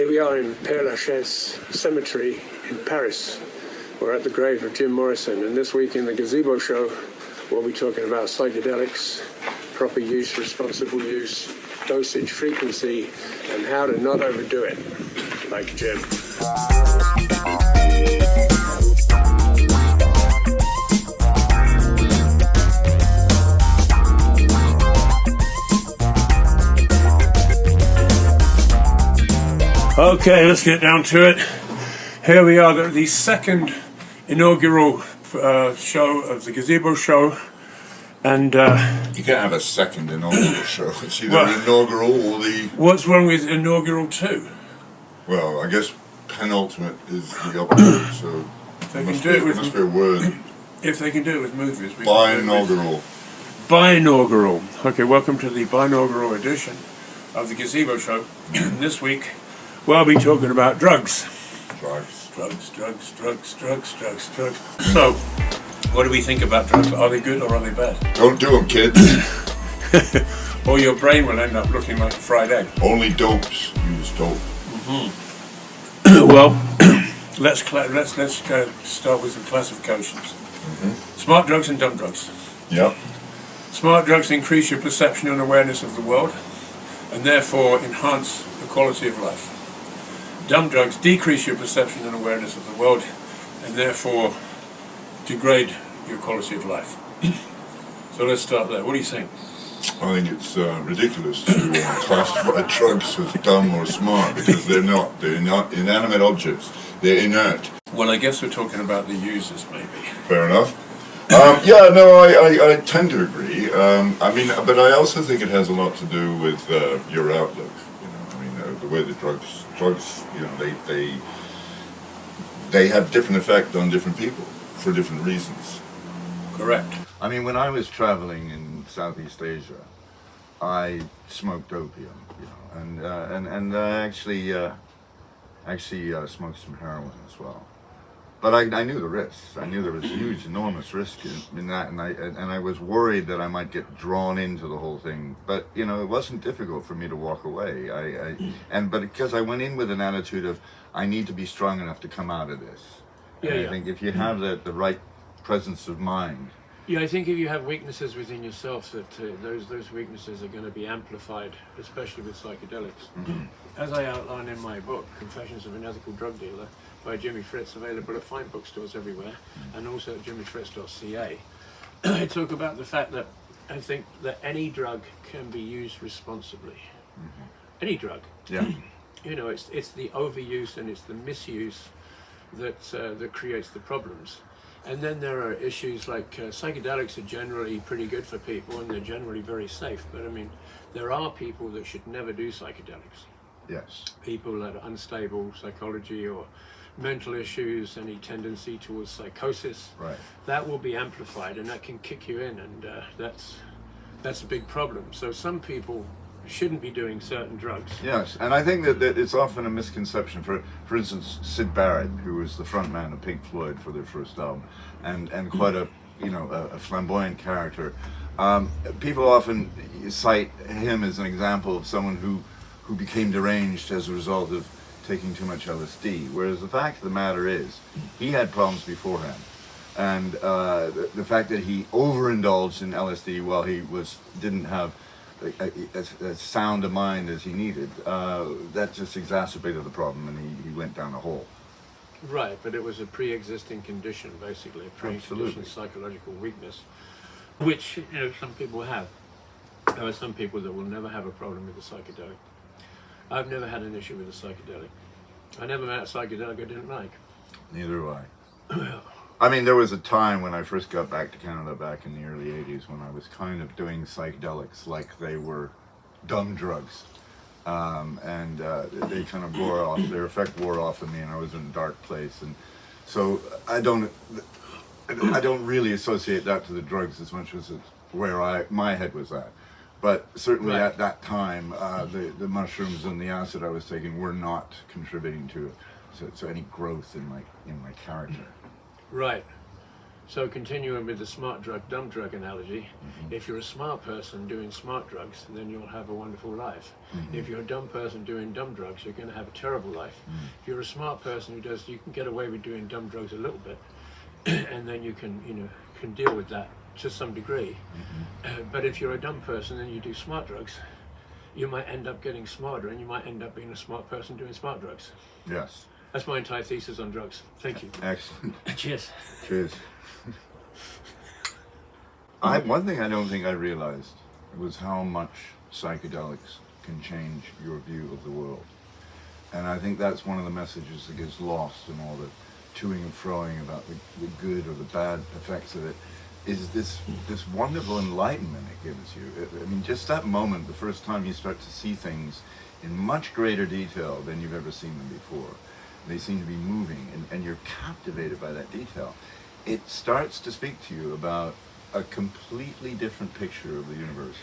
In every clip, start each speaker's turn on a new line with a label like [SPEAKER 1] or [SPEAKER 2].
[SPEAKER 1] Here we are in Père Lachaise Cemetery in Paris. We're at the grave of Jim Morrison, and this week in the Gazebo show, we'll be talking about psychedelics, proper use, responsible use, dosage, frequency, and how to not overdo it, like Jim. Okay, let's get down to it. Here we are, the second inaugural show of the Gazebo show, and
[SPEAKER 2] you can't have a second inaugural show. It's either inaugural or the...
[SPEAKER 1] What's wrong with inaugural 2?
[SPEAKER 2] Well, I guess penultimate is the opposite, so
[SPEAKER 1] they can do it with,
[SPEAKER 2] must be a word.
[SPEAKER 1] If they can do it with movies.
[SPEAKER 2] Binaugural.
[SPEAKER 1] Binaugural. Okay, welcome to the binaugural edition of the Gazebo show. This week, we'll be talking about drugs. Drugs. So, what do we think about drugs? Are they good or are they bad?
[SPEAKER 2] Don't do them, kids.
[SPEAKER 1] Or your brain will end up looking like a fried egg.
[SPEAKER 2] Only dopes use dope.
[SPEAKER 1] Mm-hmm. Well, let's start with some classifications. Mm-hmm. Smart drugs and dumb drugs.
[SPEAKER 2] Yep.
[SPEAKER 1] Smart drugs increase your perception and awareness of the world, and therefore enhance the quality of life. Dumb drugs decrease your perception and awareness of the world, and therefore degrade your quality of life. So let's start there. What do you think?
[SPEAKER 2] I think it's ridiculous to classify drugs as dumb or smart, because they're not. They're not inanimate objects. They're inert.
[SPEAKER 1] Well, I guess we're talking about the users, maybe.
[SPEAKER 2] Fair enough. I tend to agree. But I also think it has a lot to do with your outlook. The way the drugs, they have different effect on different people for different reasons.
[SPEAKER 1] Correct.
[SPEAKER 2] I mean, when I was traveling in Southeast Asia, I smoked opium, and I actually smoked some heroin as well. But I knew the risks. I knew there was huge, enormous risk in that, and I was worried that I might get drawn into the whole thing. But it wasn't difficult for me to walk away. But because I went in with an attitude of I need to be strong enough to come out of this. I think if you have the right presence of mind.
[SPEAKER 1] Yeah, I think if you have weaknesses within yourself, that those weaknesses are going to be amplified, especially with psychedelics. Mm-hmm. As I outline in my book, Confessions of an Ethical Drug Dealer, by Jimi Fritz, available at fine bookstores everywhere, and also at jimifritz.ca, I talk about the fact that I think that any drug can be used responsibly. Mm-hmm. Any drug.
[SPEAKER 2] Yeah.
[SPEAKER 1] It's the overuse and it's the misuse that creates the problems. And then there are issues like psychedelics are generally pretty good for people and they're generally very safe. But I mean, there are people that should never do psychedelics.
[SPEAKER 2] Yes. People
[SPEAKER 1] that are unstable psychology or mental issues, any tendency towards psychosis.
[SPEAKER 2] Right.
[SPEAKER 1] That will be amplified and that can kick you in, and that's a big problem. So some people shouldn't be doing certain drugs.
[SPEAKER 2] Yes, and I think that it's often a misconception. For instance, Syd Barrett, who was the front man of Pink Floyd for their first album, and quite a flamboyant character. People often cite him as an example of someone who became deranged as a result of taking too much LSD. Whereas the fact of the matter is, he had problems beforehand. And the fact that he overindulged in LSD while he didn't have as sound a mind as he needed, that just exacerbated the problem, and he went down a hole.
[SPEAKER 1] Right, but it was a pre-existing condition, basically, a pre-existing psychological weakness, which some people have. There are some people that will never have a problem with a psychedelic. I've never had an issue with a psychedelic. I never met a psychedelic I didn't like.
[SPEAKER 2] Neither do I. I mean, there was a time when I first got back to Canada back in the early 80s when I was kind of doing psychedelics like they were dumb drugs. They kind of wore off, their effect wore off of me, and I was in a dark place. And so I don't really associate that to the drugs as much as it's where my head was at. But certainly at that time, the mushrooms and the acid I was taking were not contributing to any growth in my character.
[SPEAKER 1] Right. So continuing with the smart drug, dumb drug analogy, if you're a smart person doing smart drugs, then you'll have a wonderful life. If you're a dumb person doing dumb drugs, you're going to have a terrible life. If you're a smart person you can get away with doing dumb drugs a little bit, and then you can, can deal with that to some degree. But if you're a dumb person and you do smart drugs, you might end up getting smarter, and you might end up being a smart person doing smart drugs.
[SPEAKER 2] Yes.
[SPEAKER 1] That's my entire thesis on drugs. Thank you.
[SPEAKER 2] Excellent.
[SPEAKER 1] Cheers.
[SPEAKER 2] Cheers. One thing I don't think I realized was how much psychedelics can change your view of the world. And I think that's one of the messages that gets lost in all the toing and froing about the good or the bad effects of it, is this wonderful enlightenment it gives you. I mean, just that moment, the first time you start to see things in much greater detail than you've ever seen them before. They seem to be moving, and you're captivated by that detail. It starts to speak to you about a completely different picture of the universe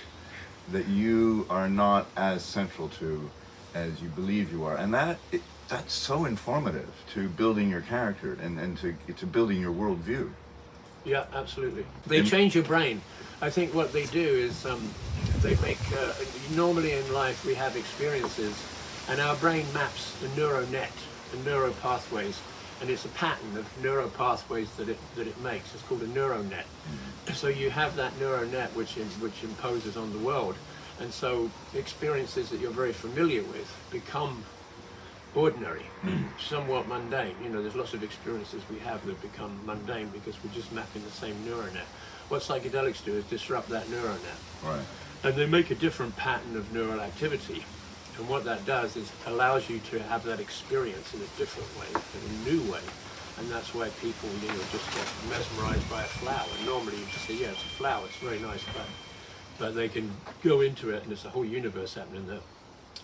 [SPEAKER 2] that you are not as central to as you believe you are. And that's so informative to building your character and to building your worldview.
[SPEAKER 1] Yeah, absolutely. They change your brain. I think what they do is they make, normally in life we have experiences, and our brain maps the neural net, the neural pathways, and it's a pattern of neural pathways that it makes. It's called a neural net. So you have that neural net which imposes on the world, and so experiences that you're very familiar with become ordinary, somewhat mundane. There's lots of experiences we have that become mundane because we're just mapping the same neural net. What psychedelics do is disrupt that neural net.
[SPEAKER 2] Right.
[SPEAKER 1] And they make a different pattern of neural activity. And what that does is allows you to have that experience in a different way, in a new way. And that's why people, just get mesmerized by a flower. And normally you just say, yeah, it's a flower, it's very nice, but they can go into it and there's a whole universe happening there.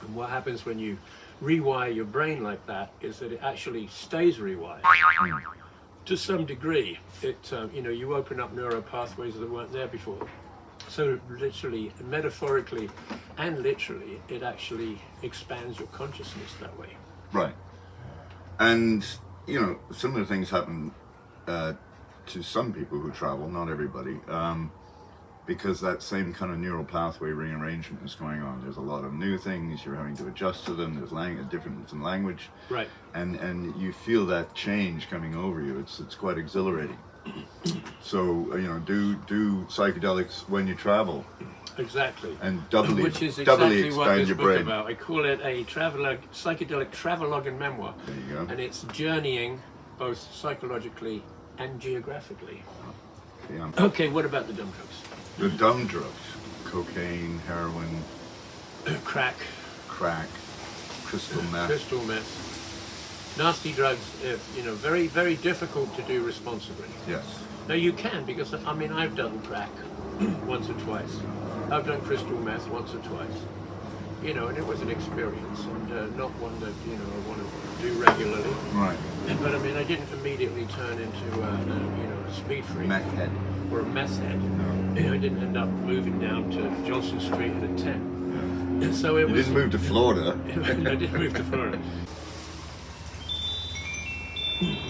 [SPEAKER 1] And what happens when you rewire your brain like that is that it actually stays rewired. To some degree, you open up neural pathways that weren't there before. So literally, metaphorically, and literally, it actually expands your consciousness that way.
[SPEAKER 2] Right. And, similar things happen to some people who travel, not everybody, because that same kind of neural pathway rearrangement is going on. There's a lot of new things, you're having to adjust to them, there's a difference in language.
[SPEAKER 1] Right.
[SPEAKER 2] And you feel that change coming over you. It's quite exhilarating. So, do psychedelics when you travel.
[SPEAKER 1] Exactly.
[SPEAKER 2] And
[SPEAKER 1] which is
[SPEAKER 2] doubly
[SPEAKER 1] exactly what
[SPEAKER 2] expand
[SPEAKER 1] this
[SPEAKER 2] your
[SPEAKER 1] book
[SPEAKER 2] brain.
[SPEAKER 1] about. I call it a psychedelic travelogue and memoir.
[SPEAKER 2] There you go.
[SPEAKER 1] And it's journeying both psychologically and geographically.
[SPEAKER 2] Yeah.
[SPEAKER 1] Okay, what about the dumb drugs?
[SPEAKER 2] The dumb drugs, cocaine, heroin,
[SPEAKER 1] Crack,
[SPEAKER 2] crystal meth.
[SPEAKER 1] crystal meth. Nasty drugs, very, very difficult to do responsibly.
[SPEAKER 2] Yes.
[SPEAKER 1] Now you can, because I've done crack once or twice. I've done crystal meth once or twice. And it was an experience, and not one that I want to do regularly.
[SPEAKER 2] Right.
[SPEAKER 1] But I didn't immediately turn into a speed freak
[SPEAKER 2] Meth head.
[SPEAKER 1] or a meth head.
[SPEAKER 2] No.
[SPEAKER 1] I didn't end up moving down to Johnson Street at a 10.
[SPEAKER 2] Yeah.
[SPEAKER 1] So it
[SPEAKER 2] You
[SPEAKER 1] was.
[SPEAKER 2] didn't move to Florida.
[SPEAKER 1] I did move to Florida.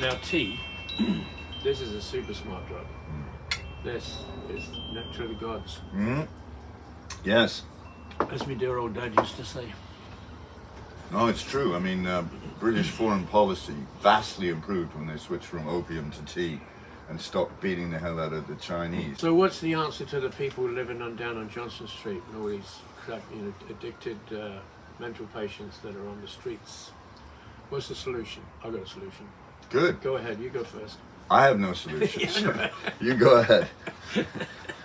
[SPEAKER 1] Now tea, this is a super smart drug. This is nectar of the gods,
[SPEAKER 2] Yes.
[SPEAKER 1] as my dear old dad used to say.
[SPEAKER 2] No, it's true. British foreign policy vastly improved when they switched from opium to tea and stopped beating the hell out of the Chinese.
[SPEAKER 1] So what's the answer to the people living down on Johnson Street and all these addicted mental patients that are on the streets? What's the solution? I've got a solution.
[SPEAKER 2] Good.
[SPEAKER 1] Go ahead, you go first.
[SPEAKER 2] I have no solutions. You go ahead.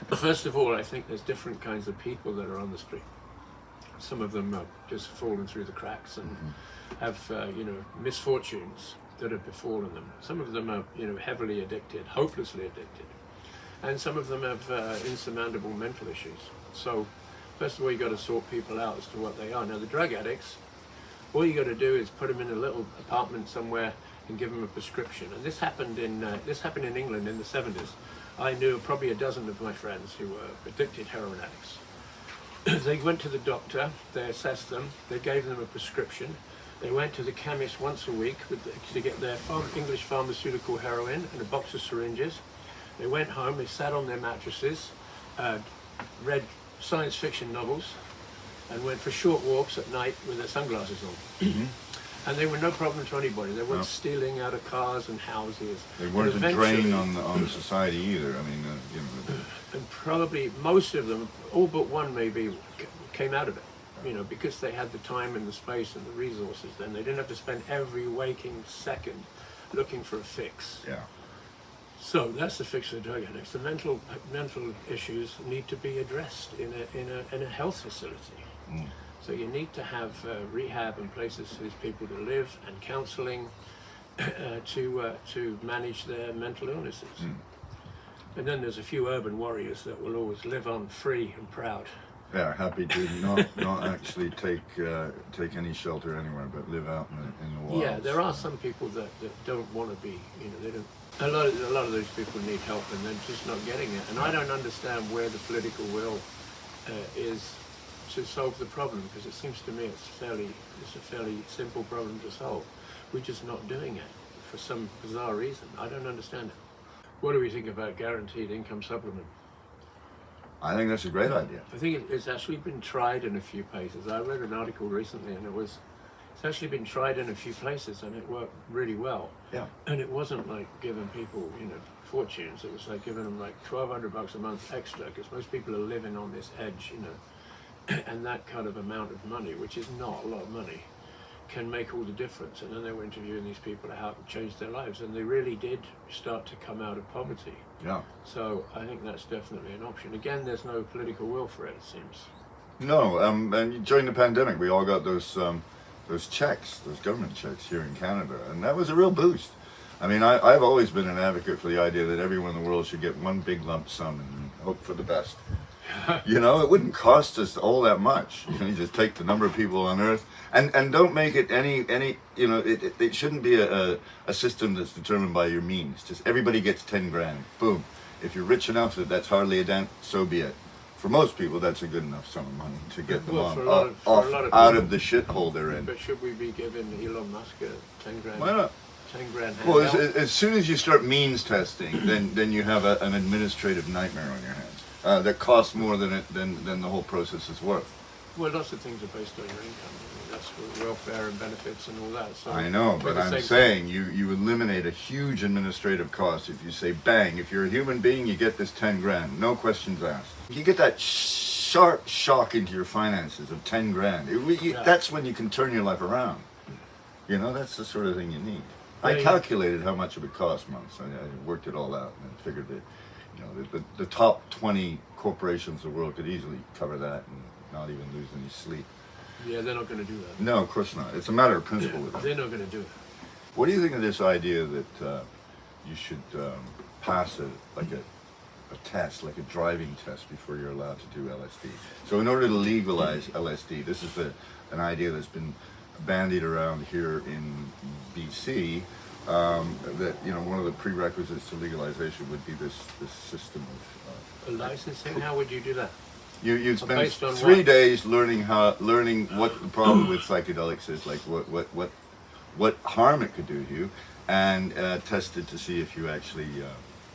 [SPEAKER 1] First of all, I think there's different kinds of people that are on the street. Some of them are just fallen through the cracks and have, misfortunes that have befallen them. Some of them are, heavily addicted, hopelessly addicted. And some of them have insurmountable mental issues. So, first of all, you've got to sort people out as to what they are. Now, the drug addicts, all you got to do is put them in a little apartment somewhere and give them a prescription. And this happened in England in the 70s. I knew probably a dozen of my friends who were addicted heroin addicts. They went to the doctor, they assessed them, they gave them a prescription. They went to the chemist once a week to get their English pharmaceutical heroin and a box of syringes. They went home, they sat on their mattresses, read science fiction novels, and went for short walks at night with their sunglasses on. And they were no problem to anybody. They weren't stealing out of cars and houses.
[SPEAKER 2] They weren't a drain on society either. I mean, you know.
[SPEAKER 1] And probably most of them, all but one maybe, came out of it. You know, because they had the time and the space and the resources. Then they didn't have to spend every waking second looking for a fix.
[SPEAKER 2] Yeah.
[SPEAKER 1] So that's the fix for the drug addicts. The mental issues need to be addressed in a health facility. So you need to have rehab and places for these people to live, and counselling to manage their mental illnesses. And then there's a few urban warriors that will always live on free and proud.
[SPEAKER 2] Yeah, happy to not actually take any shelter anywhere, but live out in the wilds.
[SPEAKER 1] Yeah, there are some people that don't want to be. You know, they don't. A lot of those people need help, and they're just not getting it. And I don't understand where the political will is to solve the problem, because it seems to me it's a fairly simple problem to solve. We're just not doing it for some bizarre reason. I don't understand it. What do we think about guaranteed income supplement?
[SPEAKER 2] I think that's a great idea.
[SPEAKER 1] I think it's actually been tried in a few places. I read an article recently, and it's actually been tried in a few places, and it worked really well.
[SPEAKER 2] Yeah.
[SPEAKER 1] And it wasn't like giving people, you know, fortunes. It was like giving them like $1,200 a month extra, because most people are living on this edge, you know, and that kind of amount of money, which is not a lot of money, can make all the difference. And then they were interviewing these people to help change their lives, and they really did start to come out of poverty.
[SPEAKER 2] Yeah.
[SPEAKER 1] So I think that's definitely an option. Again, there's no political will for it, it seems.
[SPEAKER 2] No, and during the pandemic, we all got those checks, those government checks here in Canada, and that was a real boost. I mean, I've always been an advocate for the idea that everyone in the world should get one big lump sum and hope for the best. You know, it wouldn't cost us all that much. You know, you just take the number of people on Earth, and don't make it any you know, it shouldn't be a system that's determined by your means. Just everybody gets 10 grand, boom. If you're rich enough that that's hardly a dent, so be it. For most people, that's a good enough sum of money to get them out of the shithole they're in.
[SPEAKER 1] But should we be giving Elon Musk a 10 grand?
[SPEAKER 2] Why not?
[SPEAKER 1] 10 grand
[SPEAKER 2] Well,
[SPEAKER 1] handout?
[SPEAKER 2] as soon as you start means testing, then you have an administrative nightmare on your hands that costs more than the whole process is worth.
[SPEAKER 1] Well, lots of things are based on your income. I mean, that's for welfare and benefits and all that. So
[SPEAKER 2] I know, but I'm saying you eliminate a huge administrative cost if you say, bang, if you're a human being, you get this 10 grand, no questions asked. You get that sharp shock into your finances of 10 grand. That's when you can turn your life around. You know, that's the sort of thing you need. I calculated how much it would cost months. I worked it all out and figured that, you know, the top 20 corporations in the world could easily cover that and not even lose any sleep.
[SPEAKER 1] Yeah, they're not going to do that.
[SPEAKER 2] No, of course not. It's a matter of principle with them.
[SPEAKER 1] They're not going to do it.
[SPEAKER 2] What do you think of this idea that you should pass a test, like a driving test, before you're allowed to do LSD? So in order to legalize LSD, this is an idea that's been bandied around here in BC, that, you know, one of the prerequisites to legalization would be this system of
[SPEAKER 1] licensing. How would you do that?
[SPEAKER 2] You'd spend
[SPEAKER 1] Based on
[SPEAKER 2] 3
[SPEAKER 1] what?
[SPEAKER 2] days learning what the problem with psychedelics is, like what harm it could do to you, and test it to see if you actually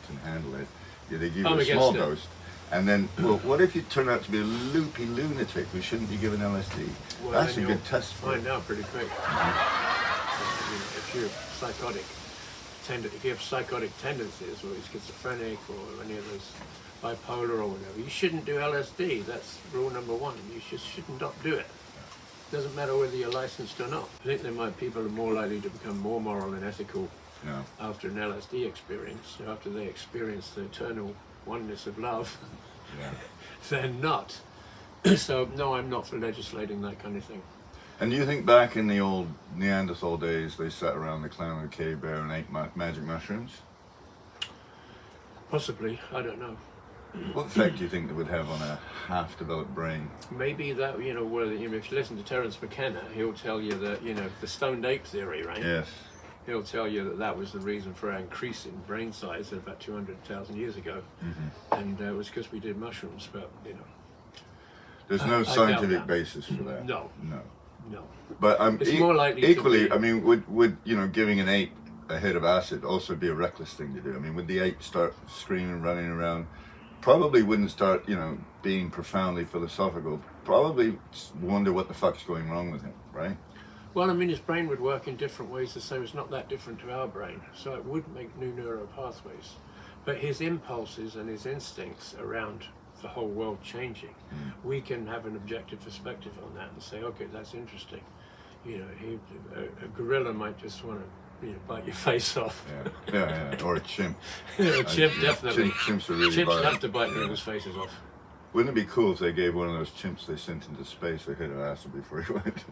[SPEAKER 2] can handle it. Yeah, they give you a small dose, and then, well, what if you turn out to be a loopy lunatic who shouldn't be given LSD?
[SPEAKER 1] Well,
[SPEAKER 2] that's a good test for
[SPEAKER 1] find out pretty quick. If you're psychotic, if you have psychotic tendencies, or schizophrenic, or any of those bipolar or whatever, you shouldn't do LSD. That's rule number one. You just shouldn't not do it. Doesn't matter whether you're licensed or not. I think people are more likely to become more moral and ethical after an LSD experience, after they experience the eternal oneness of love, than not. So no, I'm not for legislating that kind of thing.
[SPEAKER 2] And do you think back in the old Neanderthal days, they sat around the clown and the cave bear and ate magic mushrooms?
[SPEAKER 1] Possibly, I don't know.
[SPEAKER 2] What effect do you think that would have on a half-developed brain?
[SPEAKER 1] Maybe that, you know, if you listen to Terence McKenna, he'll tell you that, you know, the stoned ape theory, right?
[SPEAKER 2] Yes.
[SPEAKER 1] He'll tell you that was the reason for our increase in brain size about 200,000 years ago. And it was because we did mushrooms, but, you know.
[SPEAKER 2] There's no scientific basis for that.
[SPEAKER 1] No.
[SPEAKER 2] No.
[SPEAKER 1] No.
[SPEAKER 2] But
[SPEAKER 1] it's more likely
[SPEAKER 2] equally,
[SPEAKER 1] to be,
[SPEAKER 2] I mean, would you know, giving an ape a hit of acid also be a reckless thing to do. I mean, would the ape start screaming, running around? Probably wouldn't start, being profoundly philosophical. Probably wonder what the fuck's going wrong with him, right?
[SPEAKER 1] Well, I mean, his brain would work in different ways, the same. It's not that different to our brain, so it would make new neural pathways. But his impulses and his instincts around the whole world changing, we can have an objective perspective on that and say, okay, that's interesting. A gorilla might just want to, bite your face off.
[SPEAKER 2] Yeah. Or a chimp.
[SPEAKER 1] A chimp, definitely.
[SPEAKER 2] Chimps are really
[SPEAKER 1] Chimps
[SPEAKER 2] violent.
[SPEAKER 1] love to bite people's faces off.
[SPEAKER 2] Wouldn't it be cool if they gave one of those chimps they sent into space a hit of acid before he went?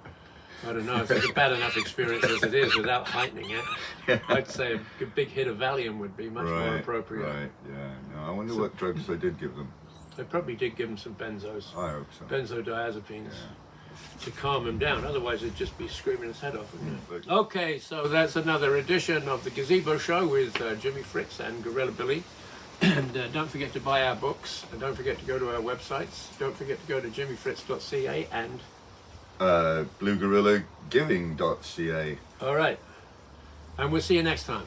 [SPEAKER 1] I don't know, if it's a bad enough experience as it is without heightening it. I'd say a big hit of Valium would be much more appropriate.
[SPEAKER 2] Right, yeah. No, I wonder what drugs they did give them.
[SPEAKER 1] They probably did give him some benzos.
[SPEAKER 2] I hope so.
[SPEAKER 1] Benzodiazepines to calm him down. Otherwise, he'd just be screaming his head off, wouldn't it? Okay, so that's another edition of the Gazebo Show with Jimmy, Fritz, and Gorilla Billy. And don't forget to buy our books. And don't forget to go to our websites. Don't forget to go to jimmyfritz.ca and
[SPEAKER 2] BlueGorillaGiving.ca.
[SPEAKER 1] all right. And we'll see you next time.